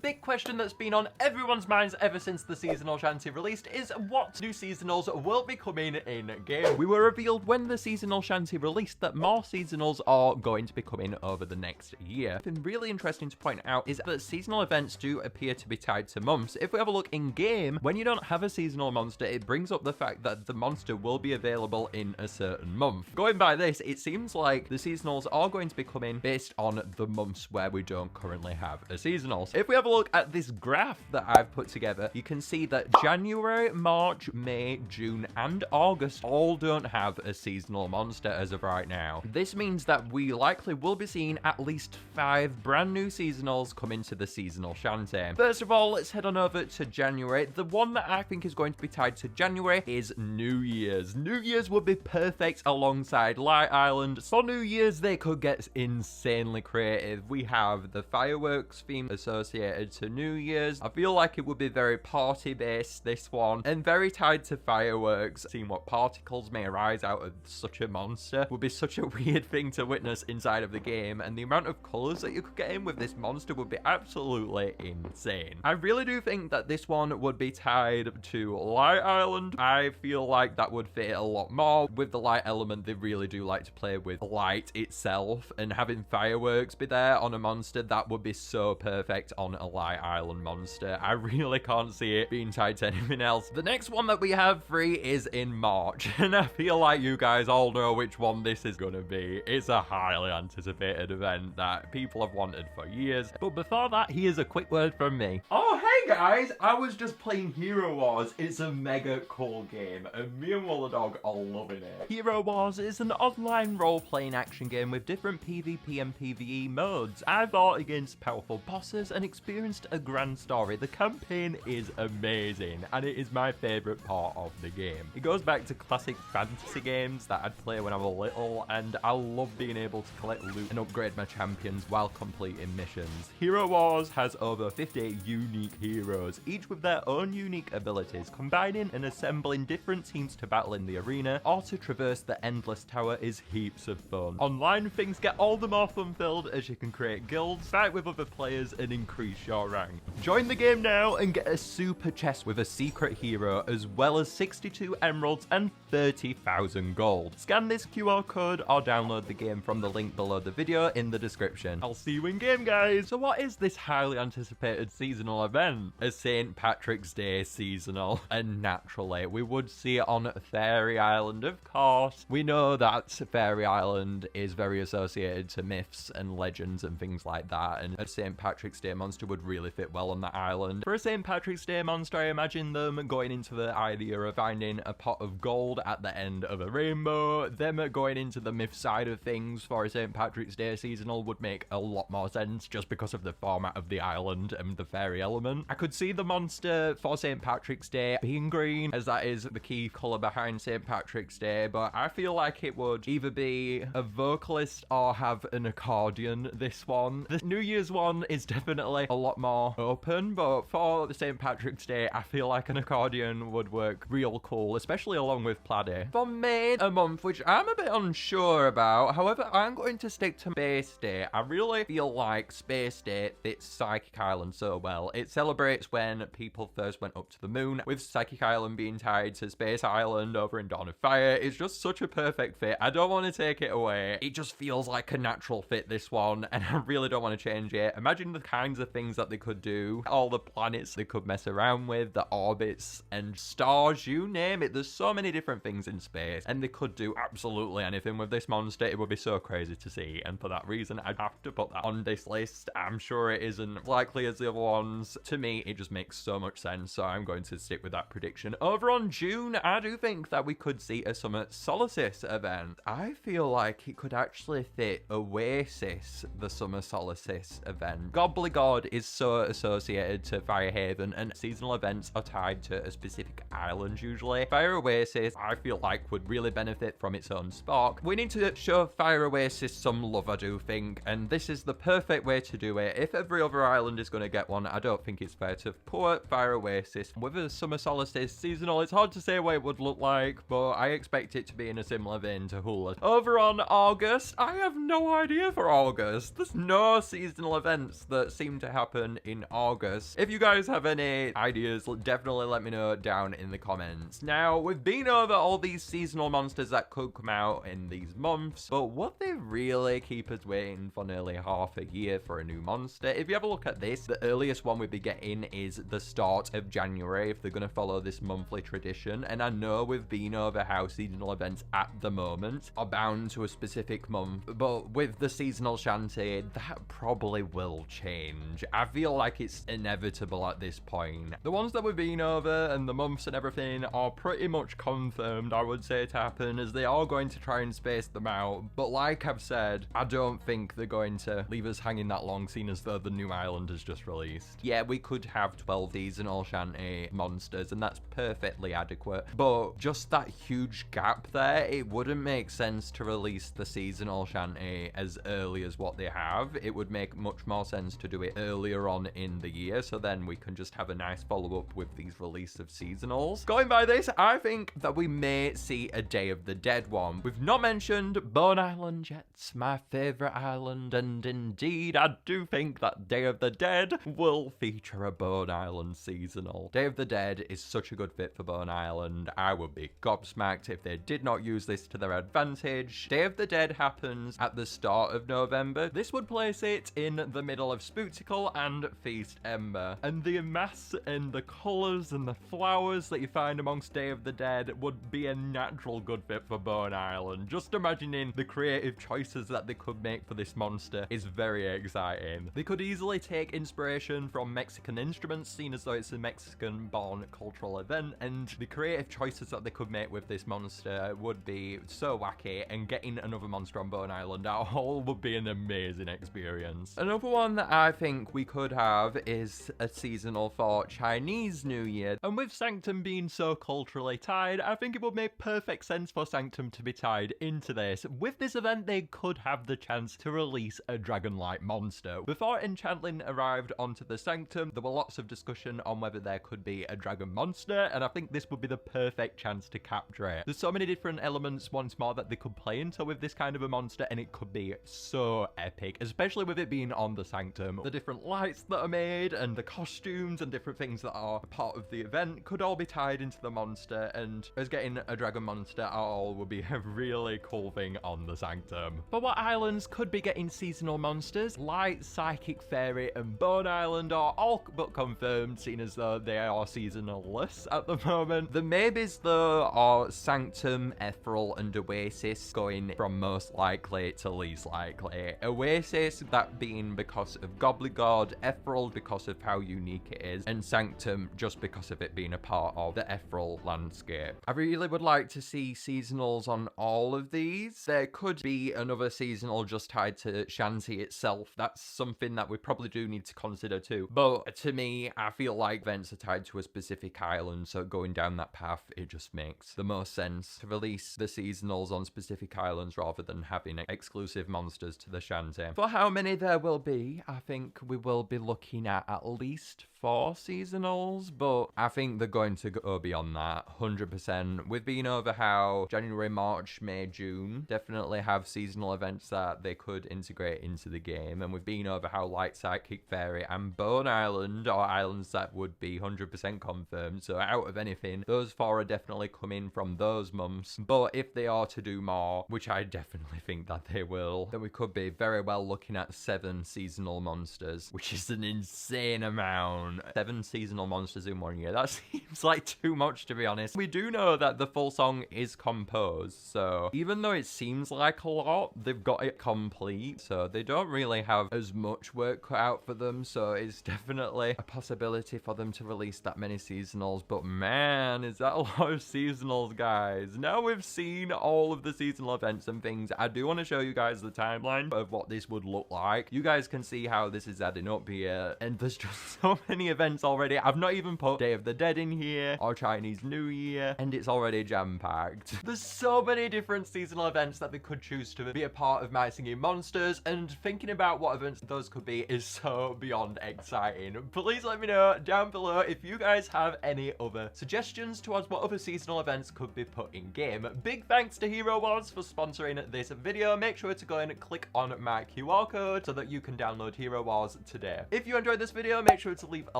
big question that's been on everyone's minds ever since the Seasonal Shanty released is what new seasonals will be coming in game. We were revealed when the Seasonal Shanty released that more seasonals are going to be coming over the next year. Something really interesting to point out is that seasonal events do appear to be tied to months. If we have a look in game, when you don't have a seasonal monster, it brings up the fact that the monster will be available in a certain month. Going by this, it seems like the seasonals are going to be coming based on the months where we don't currently have a seasonal. So if we have a look at this graph that I've put together, you can see that January, March, May, June, and August all don't have a seasonal monster as of right now. This means that we likely will be seeing at least 5 brand new seasonals come into the Seasonal Shanty. First of all, let's head on over to January. The one that I think is going to be tied to January is New Year's. New Year's would be perfect alongside Light Island. For New Year's, they could get insanely creative. We have the fireworks theme associated to New Year's. I feel like it would be very party-based, this one, and very tied to fireworks. Seeing what particles may arise out of such a monster would be such a weird thing to witness inside of the game, and the amount of colors that you could get in with this monster would be absolutely insane. I really do think that this one would be tied to Light Island. I feel like that would fit a lot more. With the light element, they really do like to play with light itself, and having fireworks be there on a monster, that would be so perfect on a Light Island monster. I really can't see it being tied to anything else. The next one that we have free is in March, and I feel like you guys all know which one this is going to be. It's a highly anticipated event that people have wanted for years. But before that, here's a quick word from me. Oh, hey guys! I was just playing Hero Wars. It's a mega cool game, and me and Walla Dog are loving it. Hero Wars is an online role-playing action game with different PvP and PvE modes. I fought against powerful bosses and experienced a grand story. The campaign is amazing, and it is my favourite part of the game. It goes back to classic fantasy games that I'd play when I was little, and I love being able to collect loot and upgrade my champions while completing missions. Hero Wars has over 50 unique heroes, each with their own unique abilities. Combining and assembling different teams to battle in the arena or to traverse the endless tower is heaps of fun. Online, things get all the more fun-filled as you can create guilds, fight with other players, and increase your rank. Join the game now and get a super chest with a secret hero, as well as 62 emeralds and 30,000 gold. Scan this QR code or download the game from the link below the video in the description. I'll see you in game, guys! So what is this highly anticipated seasonal event? A St. Patrick's Day seasonal. And naturally, we would see it on Fairy Island, of course. We know that Fairy Island is very associated to myths and legends and things like that, and a St. Patrick's Day monster would really fit well on that island. For a St. Patrick's Day monster, I imagine them going into the idea of finding a pot of gold at the end of a rainbow. Them going into the myth side of things for a St. Patrick's Day seasonal would make a lot more sense just because of the format of the island and the fairy element. I could see the monster for St. Patrick's Day being green, as that is the key colour behind St. Patrick's Day, but I feel like it would either be a vocalist or have an accordion, this one. The New Year's one is definitely a lot more open, but for the St. Patrick's Day, I feel like an accordion would work real cool, especially along with Plaid. For May, a month which I'm a bit unsure about, however, I'm going to stick to Space Day. I really feel like Space Day fits Psychic Island so well. It celebrates when people first went up to the moon, with Psychic Island being tied to Space Island over in Dawn of Fire. It's just such a perfect fit. I don't want to take it away. It just feels like a natural fit, this one, and I really don't want to change it. Imagine the kinds of things that they could do, all the planets they could mess around with, the orbits and stars, you name it. There's so many different things in space, and they could do absolutely anything with this monster. It would be so crazy to see, and for that reason, I'd have to put that on this list. I'm sure it isn't likely as the other ones. To me, it just makes so much sense, so I'm going to stick with that prediction. Over on June, I do think that we could see a Summer Solstice event. I feel like it could actually fit Oasis, the Summer Solstice event. Gobbly-God is so associated to Firehaven, and seasonal events are tied to a specific island usually. Fire Oasis, I feel like, would really benefit from its own spark. We need to show Fire Oasis some love, I do think, and this is the perfect way to do it. If every other island is going to get one, I don't think it's Spurt of Poor, Fire Oasis. With a Summer Solstice seasonal, it's hard to say what it would look like, but I expect it to be in a similar vein to Hula. Over on August, I have no idea for August. There's no seasonal events that seem to happen in August. If you guys have any ideas, definitely let me know down in the comments. Now, we've been over all these seasonal monsters that could come out in these months, but would they really keep us waiting for nearly half a year for a new monster? If you have a look at this, the earliest one we'd be getting is the start of January if they're going to follow this monthly tradition. And I know we've been over how seasonal events at the moment are bound to a specific month, but with the Seasonal Shanty, that probably will change. I feel like it's inevitable at this point. The ones that we've been over and the months and everything are pretty much confirmed, I would say, to happen, as they are going to try and space them out. But like I've said, I don't think they're going to leave us hanging that long, seeing as though the new island has just released. Yeah, we could have 12 Seasonal Shanty monsters, and that's perfectly adequate. But just that huge gap there, it wouldn't make sense to release the Seasonal Shanty as early as what they have. It would make much more sense to do it earlier on in the year, so then we can just have a nice follow-up with these release of seasonals. Going by this, I think that we may see a Day of the Dead one. We've not mentioned Bone Island yet, my favorite island, and indeed I do think that Day of the Dead will feature a Bone Island seasonal. Day of the Dead is such a good fit for Bone Island. I would be gobsmacked if they did not use this to their advantage. Day of the Dead happens at the start of November. This would place it in the middle of Spooticle and Feast Ember, and the mass and the colours and the flowers that you find amongst Day of the Dead would be a natural good fit for Bone Island. Just imagining the creative choices that they could make for this monster is very exciting. They could easily take inspiration from Mexican instruments, seeing as though it's a Mexican-born cultural event, and the creative choices that they could make with this monster would be so wacky, and getting another monster on Bone Island at all would be an amazing experience. Another one that I think we could have is a seasonal for Chinese New Year, and with Sanctum being so culturally tied, I think it would make perfect sense for Sanctum to be tied into this. With this event, they could have the chance to release a dragon-like monster. Before Enchantling arrived onto the Sanctum, there were lots of discussion on whether there could be a dragon monster, and I think this would be the perfect chance to capture it. There's so many different elements once more that they could play into with this kind of a monster, and it could be so epic, especially with it being on the Sanctum. The different lights that are made and the costumes and different things that are a part of the event could all be tied into the monster, and as getting a dragon monster at all would be a really cool thing on the Sanctum. But what islands could be getting seasonal monsters? Light, Psychic, Fairy and Bone Island are all but confirmed, seeing as though they are seasonal-less at the moment. The maybes though are Sanctum, Ethereal and Oasis, going from most likely to least likely. Oasis, that being because of Gobligod, Ethereal because of how unique it is, and Sanctum just because of it being a part of the Ethereal landscape. I really would like to see seasonals on all of these. There could be another seasonal just tied to Shanty itself. That's something that we probably do need to consider too. But to me, I feel like events are tied to a specific island, so going down that path, it just makes the most sense to release the seasonals on specific islands rather than having exclusive monsters to the Shanty. For how many there will be, I think we will be looking at least 4 seasonals, but I think they're going to go beyond that 100%. We've been over how January, March, May, June definitely have seasonal events that they could integrate into the game, and we've been over how Light, Psychic, Fairy and Bone Island are islands that would be 100% confirmed. So out of anything, those 4 are definitely coming from those months. But if they are to do more, which I definitely think that they will, then we could be very well looking at 7 seasonal monsters, which is an insane amount. 7 seasonal monsters in 1 year. That seems like too much, to be honest. We do know that the full song is composed, so even though it seems like a lot, they've got it complete, so they don't really have as much work cut out for them, so it's definitely a possibility for them to release that many seasonals. But man, is that a lot of seasonals, guys. Now we've seen all of the seasonal events and things, I do want to show you guys the timeline of what this would look like. You guys can see how this is adding up here, and there's just so many events already. I've not even put Day of the Dead in here or Chinese New Year, and it's already jam-packed. There's so many different seasonal events that they could choose to be a part of My Singing Monsters, and thinking about what events those could be is so beyond exciting. Please let me know down below if you guys have any other suggestions towards what other seasonal events could be put in game. Big thanks to Hero Wars for sponsoring this video. Make sure to go and click on my QR code so that you can download Hero Wars today. If you enjoyed this video, make sure to leave a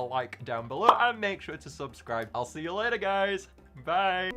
like down below and make sure to subscribe. I'll see you later, guys. Bye.